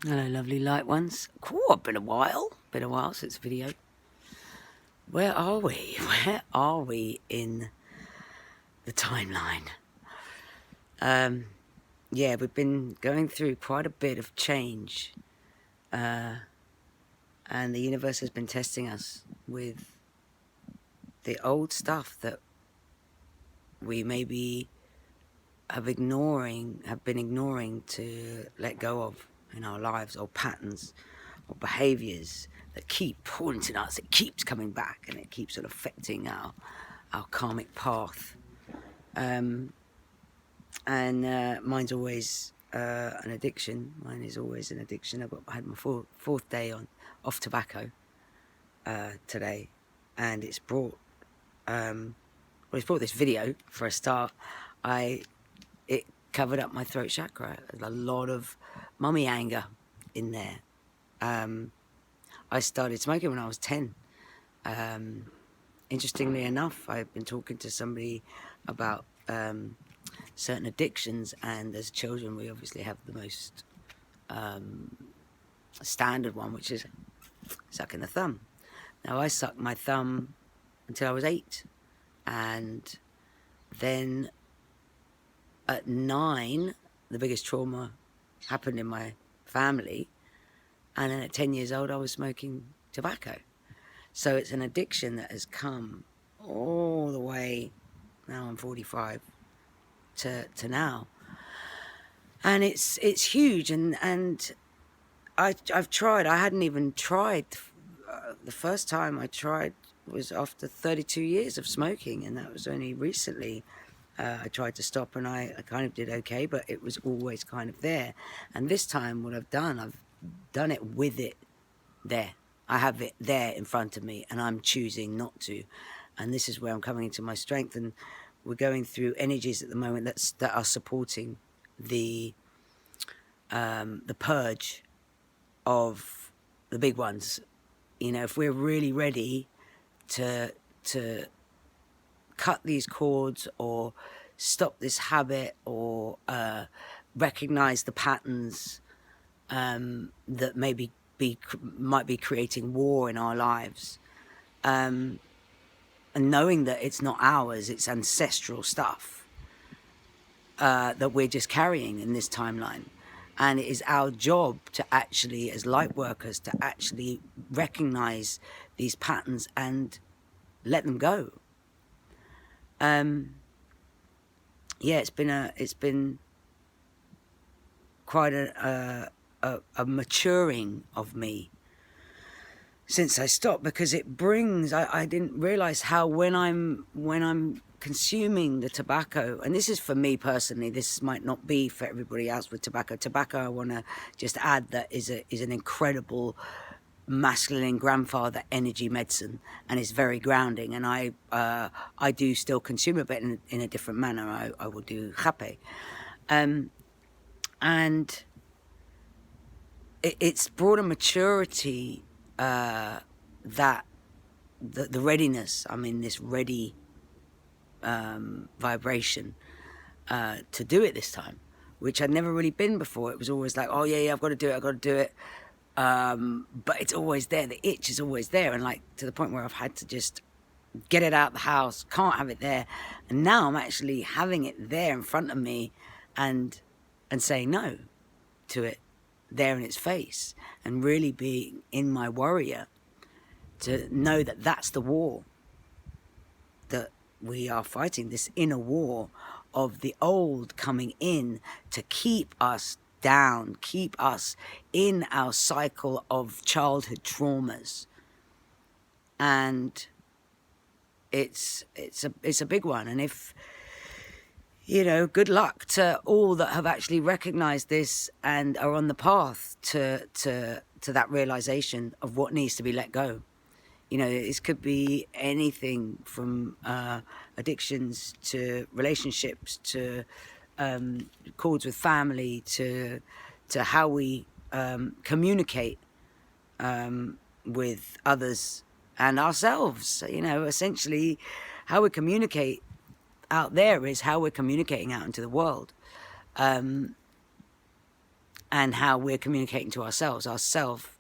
Hello, lovely light ones. Cool, been a while since video. Where are we? Where are we in the timeline? Yeah, we've been going through quite a bit of change. And the universe has been testing us with the old stuff that we maybe have been ignoring to let go of in our lives, or patterns or behaviors that keep haunting us. It keeps coming back and it keeps sort of affecting our karmic path. Mine's always an addiction. Mine is always an addiction. I had my fourth day off tobacco today, and it's brought this video for a start. It covered up my throat chakra. There's a lot of mummy anger in there. I started smoking when I was 10. Interestingly enough, I've been talking to somebody about certain addictions, and as children we obviously have the most standard one, which is sucking the thumb. Now, I sucked my thumb until I was 8, and then at 9 the biggest trauma happened in my family, and then at 10 years old I was smoking tobacco. So it's an addiction that has come all the way, now I'm 45, to now, and it's huge. And I've tried. I hadn't even tried. The first time I tried was after 32 years of smoking, and that was only recently. I tried to stop, and I kind of did okay, but it was always kind of there. And this time what I've done it with it there. I have it there in front of me, and I'm choosing not to. And this is where I'm coming into my strength. And we're going through energies at the moment that are supporting the purge of the big ones. You know, if we're really ready to cut these cords, or stop this habit, or recognize the patterns that might be creating war in our lives, and knowing that it's not ours, it's ancestral stuff that we're just carrying in this timeline. And it is our job to actually, as light workers, to actually recognize these patterns and let them go. Yeah, it's been quite a maturing of me since I stopped, because it brings, I didn't realize how when I'm consuming the tobacco, and this is for me personally, this might not be for everybody else with tobacco. I want to just add, that is an incredible masculine grandfather energy medicine, and it's very grounding. And I do still consume it, but in a different manner. I will do jape, and it's brought a maturity, that the readiness. I'm in this ready vibration to do it this time, which I'd never really been before. It was always like, oh yeah, I've got to do it. But it's always there. The itch is always there, and like to the point where I've had to just get it out of the house. Can't have it there. And now I'm actually having it there in front of me, and saying no to it there in its face, and really being in my warrior to know that that's the war that we are fighting, this inner war of the old coming in to keep us down, keep us in our cycle of childhood traumas. And it's a big one. And if, you know, good luck to all that have actually recognized this and are on the path to that realization of what needs to be let go. You know, this could be anything from addictions to relationships to cords with family to how we communicate with others and ourselves. You know, essentially how we communicate out there is how we're communicating out into the world. and how we're communicating to ourselves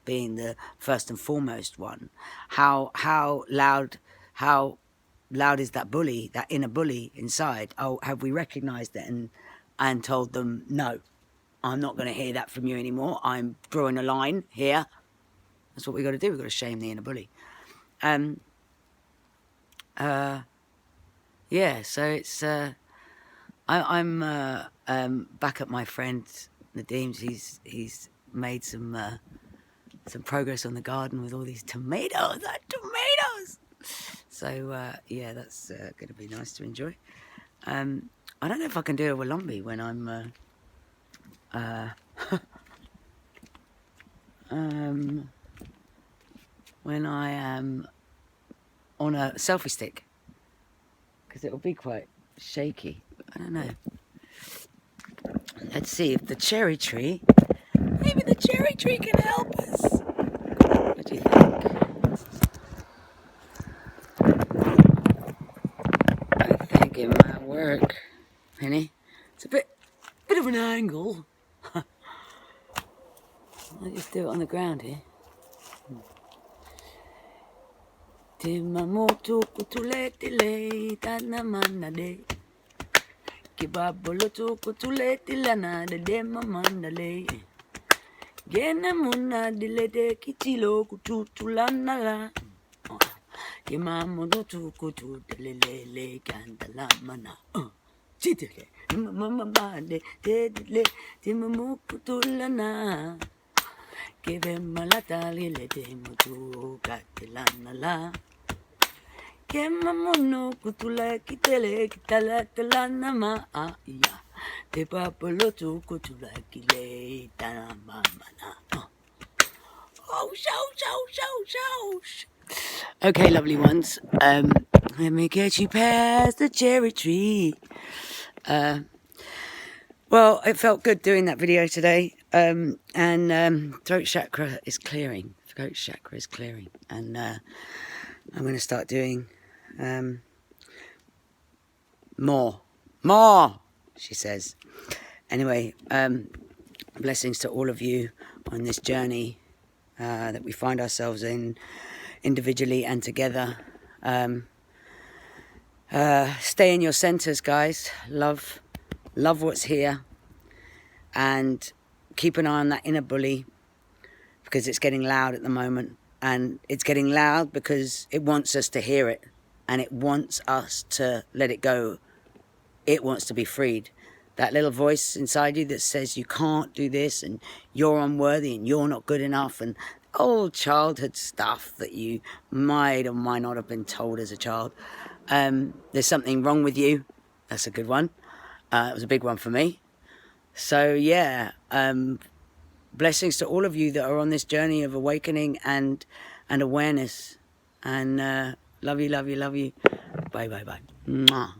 being the first and foremost one. How loud is that bully, that inner bully inside? Oh, have we recognized it and told them, no, I'm not going to hear that from you anymore. I'm drawing a line here. That's what we got to do. We've got to shame the inner bully. Yeah, so it's I'm back at my friend Nadim's. He's made some progress on the garden with all these tomatoes. So yeah, that's going to be nice to enjoy. I don't know if I can do a Walumbi when I'm when I am on a selfie stick, because it'll be quite shaky. I don't know. Let's see if the cherry tree, maybe the cherry tree can help us. What do you think? I think it might work, Penny. It's a bit of an angle. I'll just do it on the ground here. Timamoto kutulete tana manade. Kibaboloto kutulete lana de mamandale. Gena muna dilete kitilo kutulana la. Kimamoto kutulele kandala mana. Chitele mama de tedle timamukutulana. Give him a latali let him to gatilana la. Kemamono kutula kitele kitala ma ya. The papaloto kutula kile tana mamana. Oh, show. Okay, lovely ones. Let me get you past the cherry tree. Well, it felt good doing that video today. And throat chakra is clearing. And I'm going to start doing more, she says. Anyway, blessings to all of you on this journey that we find ourselves in, individually and together. Stay in your centers, guys. Love what's here, and keep an eye on that inner bully, because it's getting loud at the moment, and it's getting loud because it wants us to hear it, and it wants us to let it go. It wants to be freed. That little voice inside you that says you can't do this, and you're unworthy, and you're not good enough, and old childhood stuff that you might or might not have been told as a child. There's something wrong with you. That's a good one. It was a big one for me. So yeah, blessings to all of you that are on this journey of awakening and awareness. And love you. Bye. Mwah.